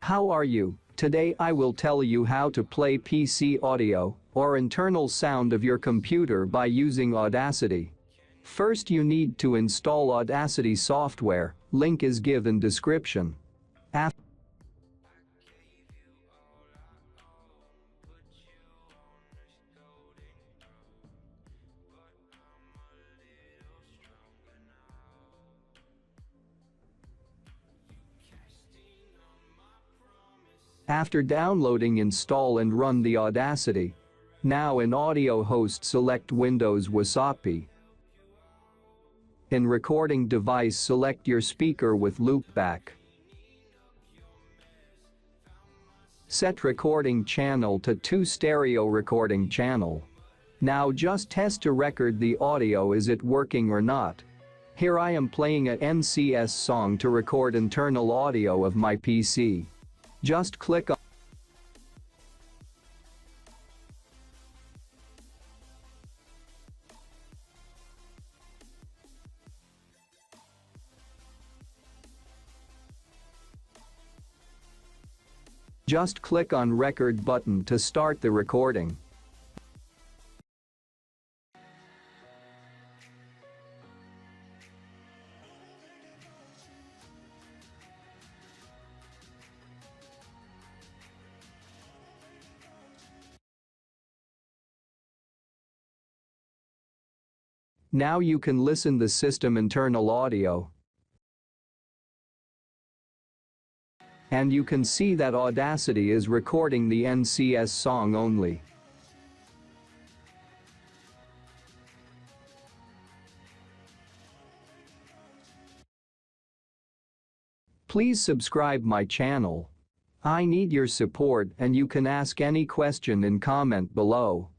How are you? Today I will tell you how to play PC audio or internal sound of your computer by using Audacity. First you need to install Audacity software, link is given description. After downloading, install and run the Audacity. Now in Audio Host select Windows Wasapi. In recording device select your speaker with loopback. Set recording channel to 2 stereo recording channel. Now just test to record the audio, is it working or not. Here I am playing a NCS song to record internal audio of my PC. Just click on record button to start the recording. Now you can listen the system internal audio. And you can see that Audacity is recording the NCS song only. Please subscribe my channel. I need your support and you can ask any question in comment below.